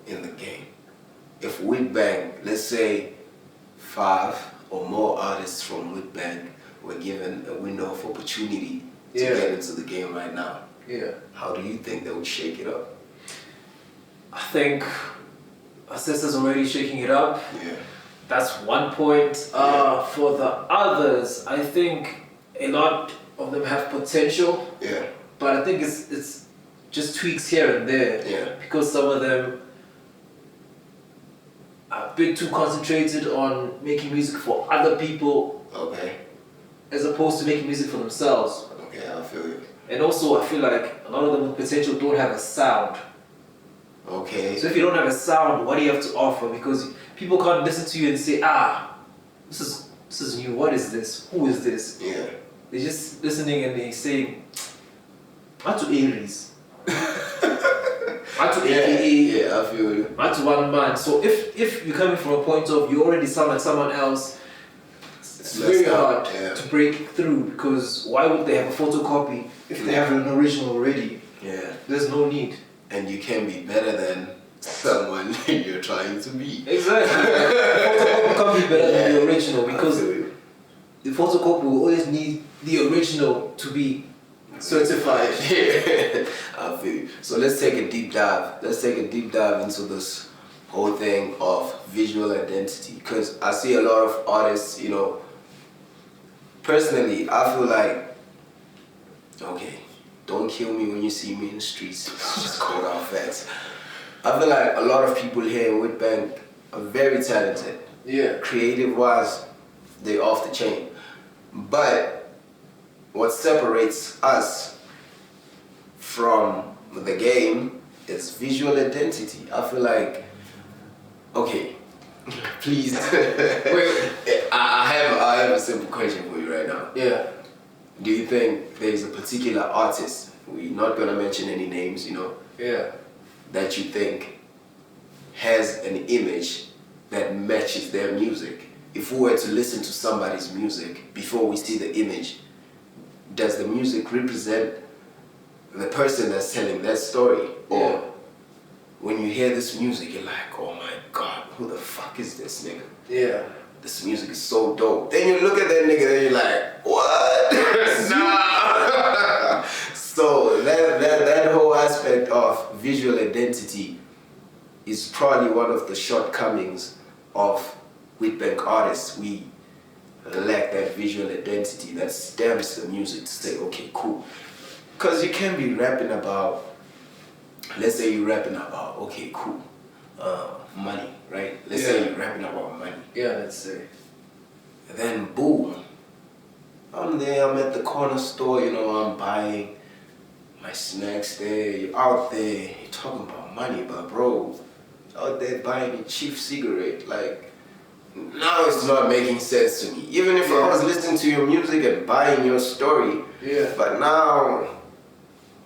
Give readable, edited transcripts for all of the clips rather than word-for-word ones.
in the game. If Whitbank, let's say 5 or more artists from Whitbank were given a window of opportunity to get into the game right now, how do you think they would shake it up? I think our sister's already shaking it up. Yeah. That's one point. For the others, I think a lot of them have potential. Yeah. But I think it's just tweaks here and there. Yeah. Because some of them are a bit too concentrated on making music for other people. Okay. As opposed to making music for themselves. Okay, I feel you. And also, I feel like a lot of them with potential don't have a sound. Okay. So if you don't have a sound, what do you have to offer? Because people can't listen to you and say, this is new. What is this? Who is this? Yeah. They're just listening and they say, "Not to Aries." Not to AKA. Yeah, I feel you. Not to one man. So if you're coming from a point of you already sound like someone else, it's very hard to break through, because why would they have a photocopy if they have an original already? Yeah. There's no need. And you can be better than someone you're trying to be. Exactly. The photocopy can't be better than the original, because the photocopy will always need the original to be certified. Yeah, I feel you. So let's take a deep dive. Let's take a deep dive into this whole thing of visual identity, because I see a lot of artists, you know, personally, I feel like, okay, don't kill me when you see me in the streets. It's just cold out facts. I feel like a lot of people here in Whitbank are very talented. Yeah. Creative wise, they're off the chain. But what separates us from the game is visual identity. I feel like, okay, please. Wait, I have a simple question for you right now. Yeah. Do you think there's a particular artist, we're not gonna mention any names, you know, that you think has an image that matches their music? If we were to listen to somebody's music before we see the image, does the music represent the person that's telling that story? Or when you hear this music, you're like, oh my God, who the fuck is this nigga? Yeah. This music is so dope. Then you look at that nigga and you're like, what? Nah. So that whole aspect of visual identity is probably one of the shortcomings of Whitbank artists. We lack that visual identity that stamps the music to say, okay, cool. Because you can be rapping about, let's say you're rapping about, okay, cool, money, right? Let's say you're rapping about money. Yeah, let's say. And then boom, I'm there, I'm at the corner store, you know, I'm buying my snacks there, you're out there, you're talking about money, but bro, out there buying a cheap cigarette, like, now it's not making sense to me. Even if I was listening to your music and buying your story, but now,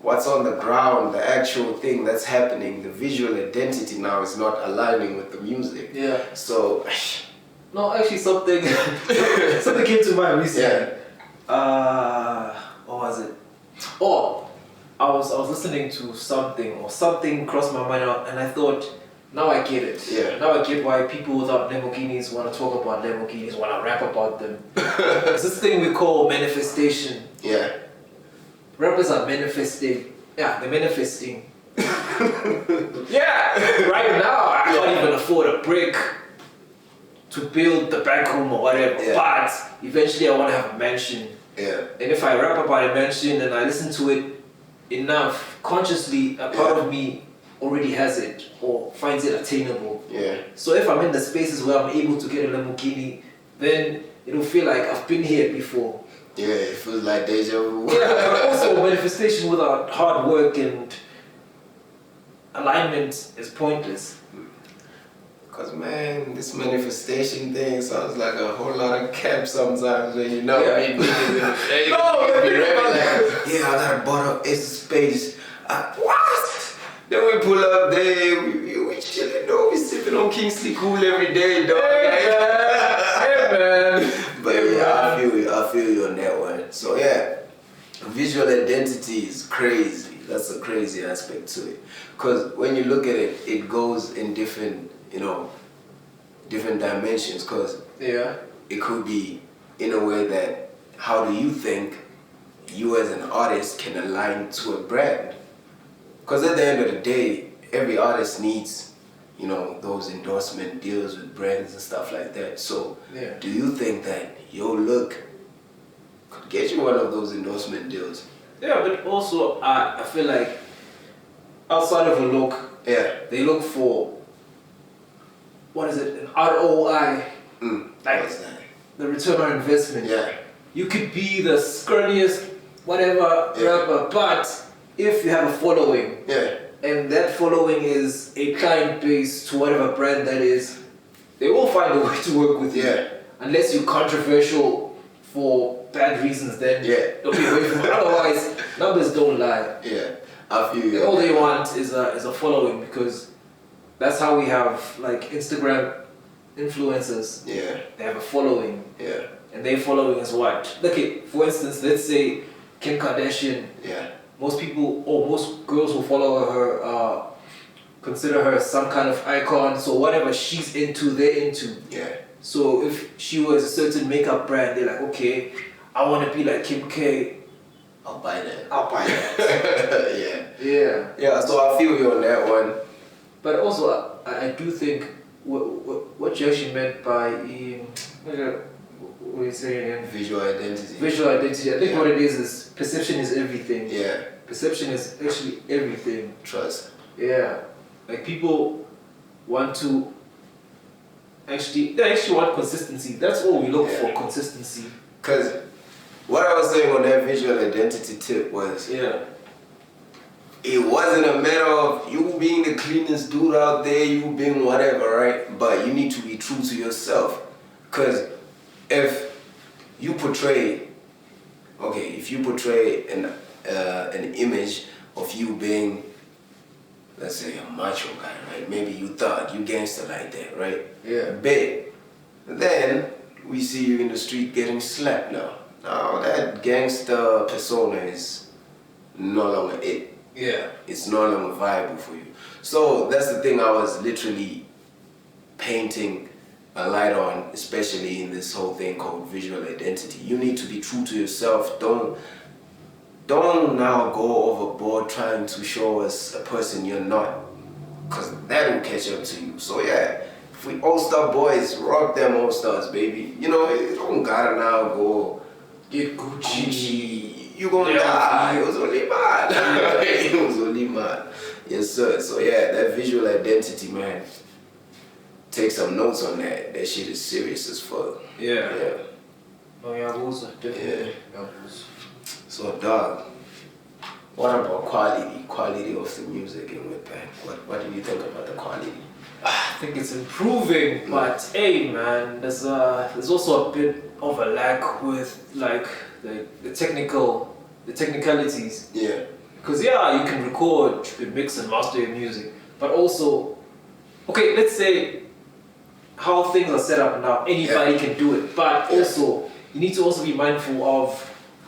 what's on the ground, the actual thing that's happening, the visual identity now is not aligning with the music. Yeah. So, no, actually something came to mind recently. What was it? Oh, I was listening to something crossed my mind and I thought, now I get it. Yeah. Now I get why people without Lamborghinis want to talk about Lamborghinis, want to rap about them. It's this thing we call manifestation. yeah. Rappers are manifesting. Yeah, they're manifesting. Yeah, right now I can't even afford a brick to build the back room or whatever. But eventually I want to have a mansion. Yeah. And if I rap about a mansion and I listen to it enough, consciously, a part of me already has it or finds it attainable. Yeah. So if I'm in the spaces where I'm able to get a Lamborghini, then it'll feel like I've been here before. Yeah, it feels like deja vu. Yeah, but also manifestation without hard work and alignment is pointless. Cause man, this manifestation thing sounds like a whole lot of cap sometimes when you know I got a bottle of Ace of Spades. What? Then we pull up there, we chilling though, we sipping on Kingsley Cool every day, dog. Hey man. But I feel you on that one. So yeah, visual identity is crazy. That's a crazy aspect to it. Because when you look at it, it goes in different, different dimensions. Because it could be in a way that, how do you think you as an artist can align to a brand? Because at the end of the day, every artist needs, those endorsement deals with brands and stuff like that. So do you think that your look could get you one of those endorsement deals? Yeah, but also I feel like outside of a look, they look for, what is it, an ROI, like the return on investment. Yeah. You could be the scurriest, whatever rapper, but if you have a following, and that following is a client base to whatever brand that is, they will find a way to work with you. Unless you're controversial for bad reasons, then don't be away from it. Otherwise, numbers don't lie. Yeah, I feel you. All they want is a following, because that's how we have like Instagram influencers. Yeah. They have a following. Yeah. And their following is what? Okay, for instance, let's say Kim Kardashian. Yeah. Most people, or most girls who follow her, consider her some kind of icon. So whatever she's into, they're into. Yeah. So if she was a certain makeup brand, they're like, okay, I want to be like Kim K. I'll buy that. Yeah. Yeah, so I feel you on that one. But also, I do think what you actually meant by what are you saying again? Visual identity. Visual identity. I think what it is perception is everything. Yeah. Perception is actually everything. Trust. Yeah. Like people want to they actually want consistency. That's all we look for, consistency. Because what I was saying on that visual identity tip was, it wasn't a matter of you being the cleanest dude out there, you being whatever, right? But you need to be true to yourself. Because if you portray an image of you being, let's say, a macho guy, right? Maybe you thought you gangster like that, right? Yeah. Big. Then we see you in the street getting slapped now. Now that gangster persona is no longer it. Yeah. It's no longer viable for you. So that's the thing I was literally painting a light on, especially in this whole thing called visual identity. You need to be true to yourself. Don't now go overboard trying to show us a person you're not, because that will catch up to you. So yeah, if we all-star boys, rock them all-stars, baby. You don't gotta now go get Gucci. You gonna die. It was only mad. It was only mad. Yes, sir. So yeah, that visual identity, man. Take some notes on that. That shit is serious as fuck. Yeah. Yeah. No, yeah, definitely. Yeah. So, dog, what about quality? Quality of the music in Whitbank? What do you think about the quality? I think it's improving, but hey, man, there's also a bit of a lack with like the technicalities. Yeah. Because you can record, you can mix and master your music, but also, okay, let's say how things are set up now, anybody can do it, but also you need to also be mindful of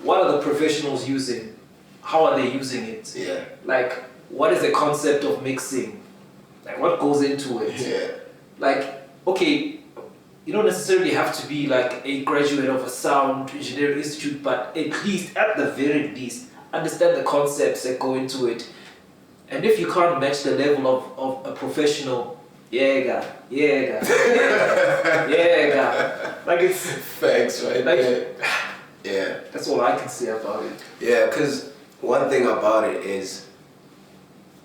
what are the professionals using, how are they using it, like what is the concept of mixing, like what goes into it, like okay, you don't necessarily have to be like a graduate of a sound engineering institute, but at the very least understand the concepts that go into it. And if you can't match the level of a professional, like it's facts, right? Like, yeah. That's all I can say about it. Yeah, because one thing about it is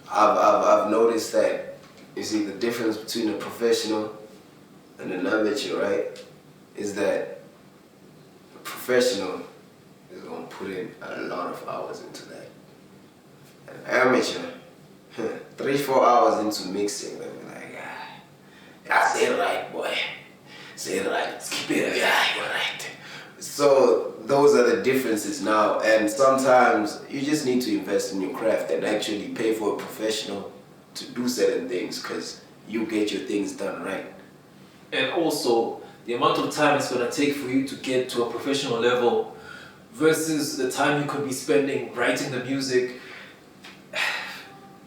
I've noticed that, you see, the difference between a professional and an amateur, right, is that a professional is going to put in a lot of hours into that. An amateur, 3-4 hours into mixing, they'll be like, I say it right, boy. Say it right. Keep it. Yeah, you're right. So those are the differences now, and sometimes you just need to invest in your craft and actually pay for a professional to do certain things, because you get your things done right. And also, the amount of time it's going to take for you to get to a professional level versus the time you could be spending writing the music,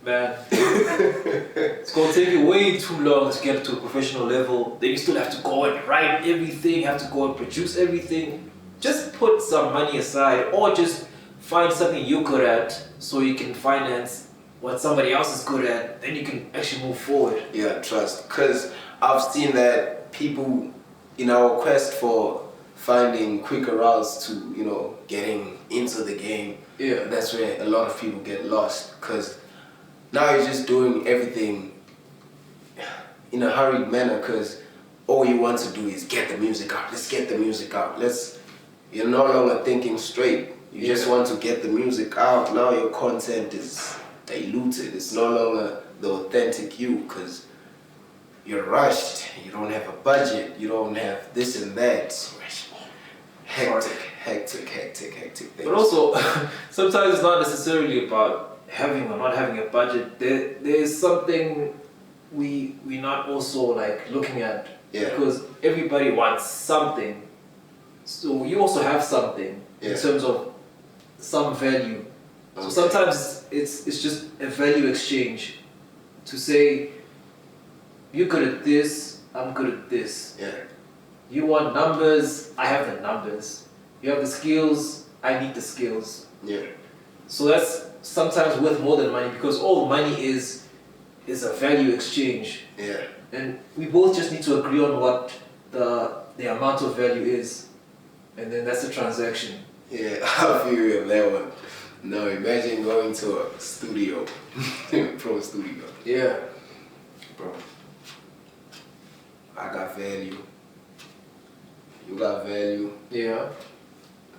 Man, it's gonna take you way too long to get to a professional level. Then you still have to go and write everything, have to go and produce everything. Just put some money aside, or just find something you're good at so you can finance what somebody else is good at. Then you can actually move forward. Yeah, trust. Because I've seen that people, in our quest for finding quicker routes to, you know, getting into the game, Yeah. that's where a lot of people get lost. Because now you're just doing everything in a hurried manner because all you want to do is get the music out. Let's get the music out. You're no longer thinking straight. You just want to get the music out. Now your content is diluted. It's no longer the authentic you because you're rushed. You don't have a budget. You don't have this and that. Hectic things. But also, sometimes it's not necessarily about having or not having a budget. There's something we're not also like looking at. Yeah. Because everybody wants something. So you also have something in terms of some value. So sometimes it's just a value exchange to say, you're good at this, I'm good at this. Yeah. You want numbers, I have the numbers. You have the skills, I need the skills. Yeah. So that's sometimes worth more than money because all money is a value exchange. Yeah. And we both just need to agree on what the amount of value is. And then that's the transaction. Yeah, I feel you on that one. Now imagine going to a studio, pro studio. Yeah. Bro, I got value. You got value. Yeah.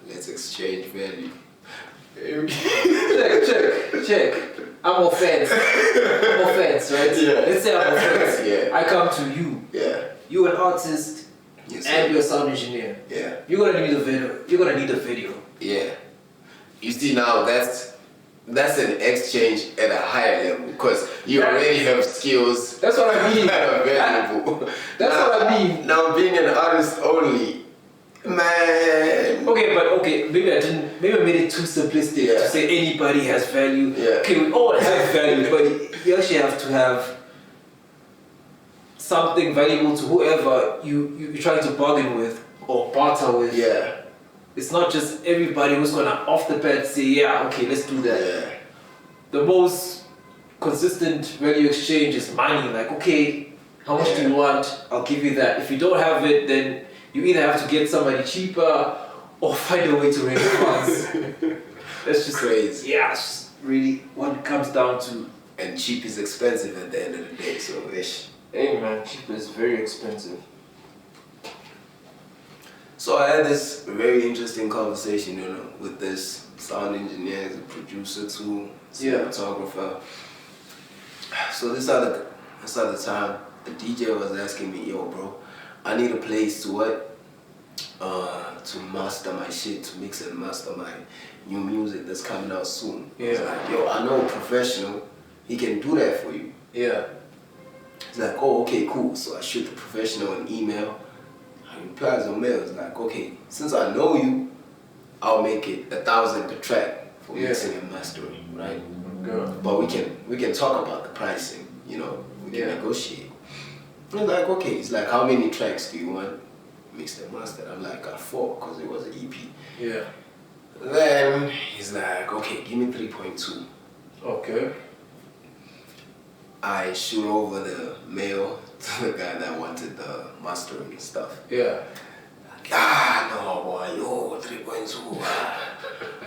Let's exchange value. Check. I'm offense, right? Yeah. Let's say I'm offense. Yeah. I come to you. Yeah. You're an artist Yes, and sir. you're a sound engineer. Yeah. You're gonna need a video. You're gonna need a video. Yeah. You see now that's an exchange at a higher level because you already have skills. That's what I mean. that are valuable. That's what I mean. Now being an artist only, man. Okay, maybe I made it too simplistic to say anybody has value. Yeah. Okay, we all have value, but you actually have to have something valuable to whoever you're trying to bargain with or barter with. Yeah. It's not just everybody who's gonna off the bat say, yeah, okay, let's do that. Yeah. The most consistent value exchange is money. Like, okay, how much do you want? I'll give you that. If you don't have it, then you either have to get somebody cheaper or find a way to raise funds. That's just crazy. Yeah, it's just really what it comes down to. And cheap is expensive at the end of the day, so ish. Hey man, cheap is very expensive. So I had this very interesting conversation, you know, with this sound engineer, the producer too, cinematographer. So this other time, the DJ was asking me, yo bro, I need a place to to master my shit, to mix and master my new music that's coming out soon. I was like, yo, I know a professional, he can do that for you. Yeah. He's like, oh, okay, cool. So I shoot the professional an email. I replies on mail. It's like, okay, since I know you, I'll make it 1,000 per track for mixing and mastering, right? But we can talk about the pricing, you know, we can negotiate. And like, okay, it's like, how many tracks do you want mixed and mastered? I'm like, 4, because it was an EP. Yeah. Then he's like, okay, give me 3.2. Okay. I shoot over the mail to the guy that wanted the mastering stuff. Yeah. Like, no boy, yo, 3.2,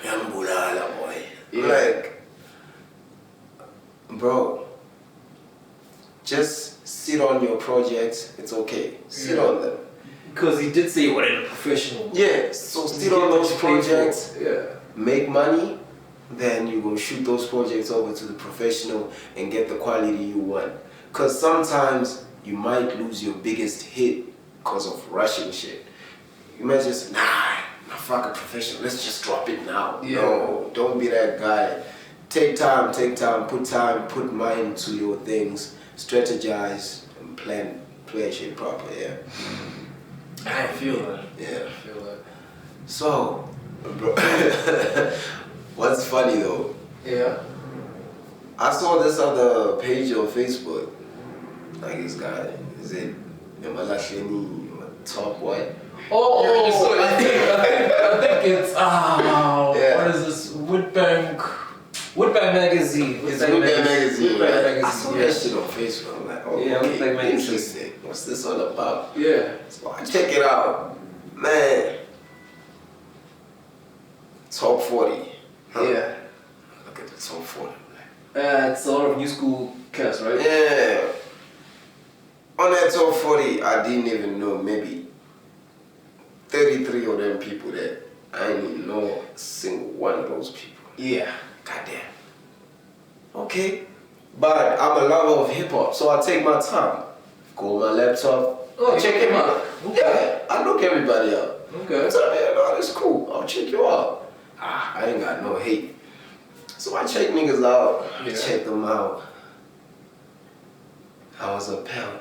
yambulala boy. Yeah. Like, bro, just sit on your projects, it's okay. Sit on them. Because he did say he wanted a professional. Yeah, so sit on those projects, Yeah. make money, then you go shoot those projects over to the professional and get the quality you want. Because sometimes you might lose your biggest hit because of rushing shit. You might just, nah, fuck a professional, let's just drop it now. Yeah. No, don't be that guy. Take time, put mind to your things, strategize and plan shit proper, yeah. I feel that. Yeah. I feel that. So, bro, what's funny though, Yeah. I saw this other page on Facebook. Like this guy, is it eMalahleni or top what? I think it's Yeah. what is this? Woodbank magazine. It's Woodbank magazine, right? Magazine. I saw that shit on Facebook. I'm like, oh, Yeah, okay, Woodbank magazine. interesting. What's this all about? Yeah. So I check it out, man. Top 40. Huh? Yeah. Look at the top 40. Man. It's a lot of new school cats, right? Yeah. On that top 40, I didn't even know maybe 33 of them people that I didn't even know a single one of those people. Yeah. Goddamn. Okay. But I'm a lover of hip hop, so I take my time. Go on my laptop. Oh, check him out. Okay. Yeah, I look everybody up. Okay. Tell me, no, that's cool. I'll check you out. I ain't got no hate. So I check niggas out. I Yeah. check them out. I was appalled.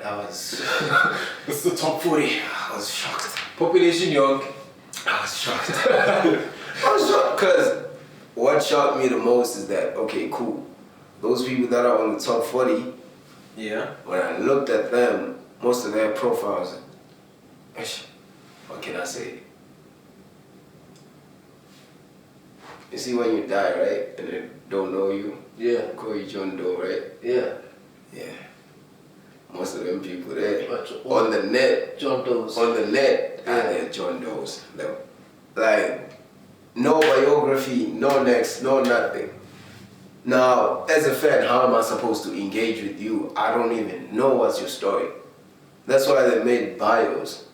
It's the top 40. I was shocked. Population young. I was shocked. I was shocked because what shocked me the most is that, okay, cool. Those people that are on the top 40, Yeah. when I looked at them, most of their profiles, what can I say? You see when you die, right? And they don't know you, Yeah. call you John Doe, right? Yeah. Yeah. Most of them people there, But on the net, John Doe's. on the net, they're John Doe's. Like, no biography, no next, no nothing. Now, as a fan, how am I supposed to engage with you? I don't even know what's your story. That's why they made bios.